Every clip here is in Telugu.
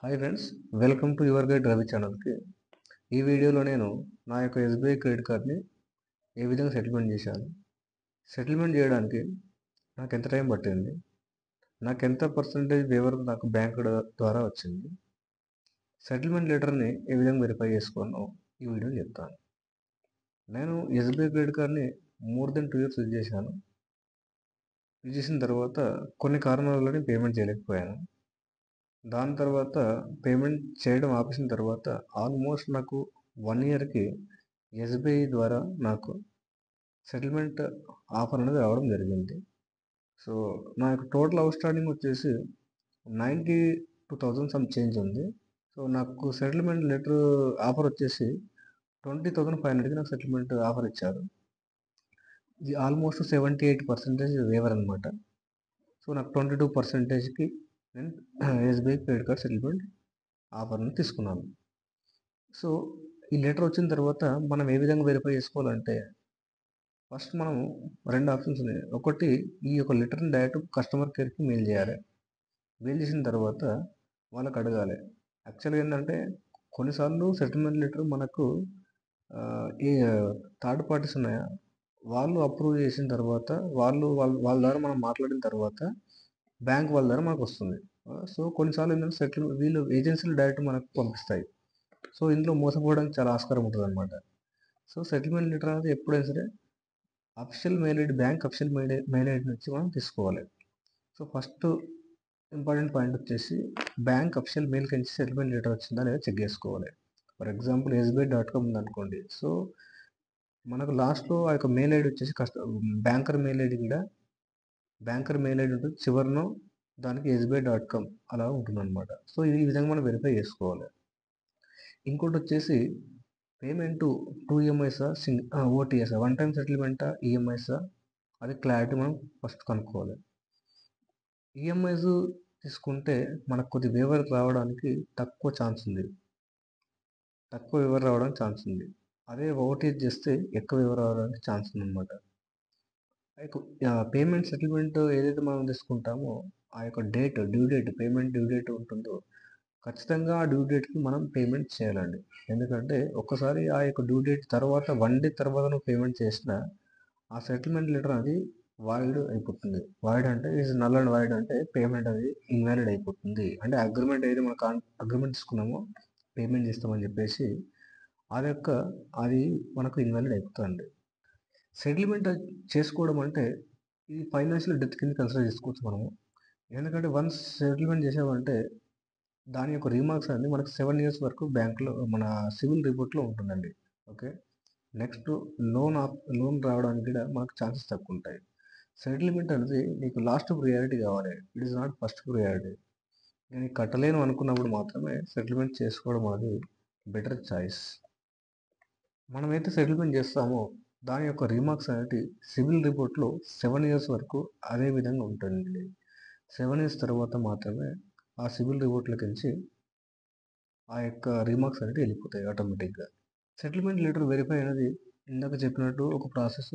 Hi friends, welcome to your guide Ravi ఛానల్కి. ఈ వీడియోలో నేను నా యొక్క ఎస్బీఐ క్రెడిట్ కార్డ్ని ఏ విధంగా సెటిల్మెంట్ చేశాను, సెటిల్మెంట్ చేయడానికి నాకు ఎంత టైం పట్టింది, నాకు ఎంత పర్సంటేజ్ వేవర్ నాకు బ్యాంక్ ద్వారా వచ్చింది, సెటిల్మెంట్ లెటర్ని ఏ విధంగా వెరిఫై చేసుకోనో ఈ వీడియోని చెప్తాను. నేను ఎస్బీఐ క్రెడిట్ కార్డ్ని మోర్ దెన్ 2 years యూజ్ చేశాను. యూజ్ చేసిన తర్వాత కొన్ని కారణాల వల్ల పేమెంట్ చేయలేకపోయాను. దాని తర్వాత పేమెంట్ చేయడం ఆపేసిన తర్వాత ఆల్మోస్ట్ నాకు 1 yearకి ఎస్బీఐ ద్వారా నాకు సెటిల్మెంట్ ఆఫర్ అనేది రావడం జరిగింది. సో నా యొక్క టోటల్ అవుట్ స్టాండింగ్ వచ్చేసి 92,000 సమ్ చేంజ్ ఉంది. సో నాకు సెటిల్మెంట్ లెటర్ ఆఫర్ వచ్చేసి 20,500కి నాకు సెటిల్మెంట్ ఆఫర్ ఇచ్చారు. ఇది ఆల్మోస్ట్ 78% వేవర్ అనమాట. సో నాకు 22%కి నేను ఎస్బీఐ క్రెడిట్ కార్డ్ సెటిల్మెంట్ ఆఫర్ని తీసుకున్నాను. సో ఈ లెటర్ వచ్చిన తర్వాత మనం ఏ విధంగా వెరిఫై చేసుకోవాలంటే, ఫస్ట్ మనం 2 ఆప్షన్స్ ఉన్నాయి. ఒకటి, ఈ యొక్క లెటర్ని డైరెక్ట్ కస్టమర్ కేర్కి మెయిల్ చేయాలి. మెయిల్ చేసిన తర్వాత వాళ్ళకి అడగాలి. యాక్చువల్గా ఏంటంటే కొన్నిసార్లు సెటిల్మెంట్ లెటర్ మనకు ఈ థర్డ్ పార్టీస్ ఉన్నాయా, వాళ్ళు అప్రూవ్ చేసిన తర్వాత వాళ్ళ ద్వారా మనం మాట్లాడిన తర్వాత బ్యాంక్ వాళ్ళ ద్వారా మనకు వస్తుంది. సో కొన్నిసార్లు ఏంటంటే వీళ్ళు ఏజెన్సీలు డైరెక్ట్ మనకు పంపిస్తాయి. సో ఇందులో మోసపోవడానికి చాలా ఆస్కారం ఉంటుంది అనమాట. సో సెటిల్మెంట్ లెటర్ అనేది ఎప్పుడైనా సరే official mail ID, bank official mail ID నుంచి మనం తీసుకోవాలి. సో ఫస్ట్ ఇంపార్టెంట్ పాయింట్ వచ్చేసి బ్యాంక్ అఫిషియల్ మెయిల్కి నుంచి సెటిల్మెంట్ లెటర్ వచ్చిందా లేదా చెక్ చేసుకోవాలి. ఫర్ ఎగ్జాంపుల్ SBI.com ఉందనుకోండి. సో మనకు లాస్ట్లో ఆ యొక్క మెయిల్ ఐడి వచ్చేసి బ్యాంకర్ మెయిల్ ఐడి ఉంటుంది, చివరిలో దానికి SBI.com అలా ఉంటుందన్నమాట. సో ఈ విధంగా మనం వెరిఫై చేసుకోవాలి. ఇంకోటి వచ్చేసి పేమెంట్ 2 EMIసా, OTSా, వన్ టైం సెటిల్మెంటా, ఈఎంఐసా, అది క్లారిటీ మనం ఫస్ట్ కనుక్కోవాలి. ఈఎంఐస్ తీసుకుంటే మనకు కొద్ది వేవర్ రావడానికి తక్కువ వేవర్ రావడానికి ఛాన్స్ ఉంది. అదే ఓటీఎస్ చేస్తే ఎక్కువ వేవర్ రావడానికి ఛాన్స్ ఉందన్నమాట. పేమెంట్ సెటిల్మెంట్ ఏదైతే మనం తీసుకుంటామో ఆ యొక్క పేమెంట్ డ్యూ డేట్ ఉంటుందో ఖచ్చితంగా ఆ డ్యూ డేట్కి మనం పేమెంట్ చేయాలండి. ఎందుకంటే ఒక్కసారి ఆ యొక్క డ్యూ డేట్ తర్వాత 1 day తర్వాత నువ్వు పేమెంట్ చేసినా ఆ సెటిల్మెంట్ లెటర్ అది వాయిడ్ అయిపోతుంది. వాయిడ్ అంటే నల్ అండ్ వాయిడ్ అంటే పేమెంట్ అది ఇన్వాలిడ్ అయిపోతుంది. అంటే అగ్రిమెంట్ ఏదైతే మనం అగ్రిమెంట్ తీసుకున్నామో పేమెంట్ చేస్తామని చెప్పేసి అది మనకు ఇన్వాలిడ్ అయిపోతుంది. సెటిల్మెంట్ చేసుకోవడం అంటే ఇది ఫైనాన్షియల్ డెత్ కింద కన్సిడర్ చేసుకోవచ్చు మనము. ఎందుకంటే వన్స్ సెటిల్మెంట్ చేసామంటే దాని యొక్క రీమార్క్స్ అనేది మనకు 7 years వరకు బ్యాంకులో మన సివిల్ రిపోర్ట్లో ఉంటుందండి. ఓకే, నెక్స్ట్ లోన్ రావడానికి కూడా మనకు ఛాన్సెస్ తక్కువ ఉంటాయి. సెటిల్మెంట్ అనేది నీకు లాస్ట్ ప్రియారిటీ కావాలి, it is not first priority. నేను కట్టలేను అనుకున్నప్పుడు మాత్రమే సెటిల్మెంట్ చేసుకోవడం అనేది బెటర్ చాయిస్. మనమైతే సెటిల్మెంట్ చేస్తామో దాని యొక్క రీమార్క్స్ అనేది సివిల్ రిపోర్ట్లో 7 years వరకు అదే విధంగా ఉంటుంది. 7 years తర్వాత మాత్రమే ఆ సివిల్ రిపోర్ట్లకి నుంచి ఆ యొక్క రీమార్క్స్ అనేది వెళ్ళిపోతాయి ఆటోమేటిక్గా. సెటిల్మెంట్ లెటర్ వెరిఫై అనేది ఇందాక చెప్పినట్టు ఒక ప్రాసెస్.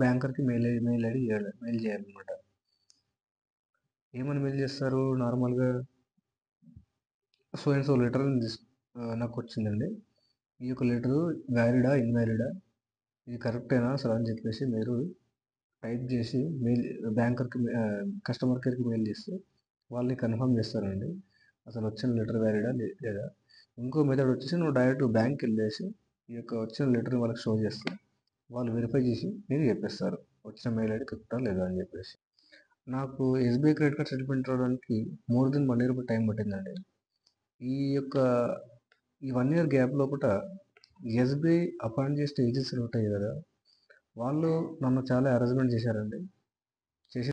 బ్యాంకర్కి మెయిల్ ఐడి చేయాలన్నమాట. ఏమని మెయిల్ చేస్తారు నార్మల్గా, సో అండ్ సో లెటర్ నాకు వచ్చిందండి, ఈ యొక్క లెటరు వ్యాలిడా ఇన్వాలిడా, ఇది కరెక్టేనా అసలు అని చెప్పేసి మీరు టైప్ చేసి బ్యాంకర్కి కస్టమర్ కేర్కి మెయిల్ చేస్తే వాళ్ళని కన్ఫర్మ్ చేస్తారండి అసలు వచ్చిన లెటర్ వ్యాలిడా లేదా. ఇంకో మెథడ్ వచ్చేసి నువ్వు డైరెక్ట్ బ్యాంక్కి వెళ్ళేసి ఈ యొక్క వచ్చిన లెటర్ని వాళ్ళకి షో చేస్తే వాళ్ళు వెరిఫై చేసి మీరు చెప్పేస్తారు వచ్చిన మెయిల్ ఐడి కరెక్టా లేదా అని చెప్పేసి. నాకు ఎస్బీఐ క్రెడిట్ కార్డ్ సెటిల్మెంట్ రావడానికి మోర్ దెన్ 1 year టైం పట్టిందండి. ఈ 1 year గ్యాప్ లోపల ఎస్బీఐ అపాయింట్ చేసిన ఏజెన్సీలు ఉంటాయి కదా, వాళ్ళు నన్ను చాలా హెరాస్మెంట్ చేశారండి.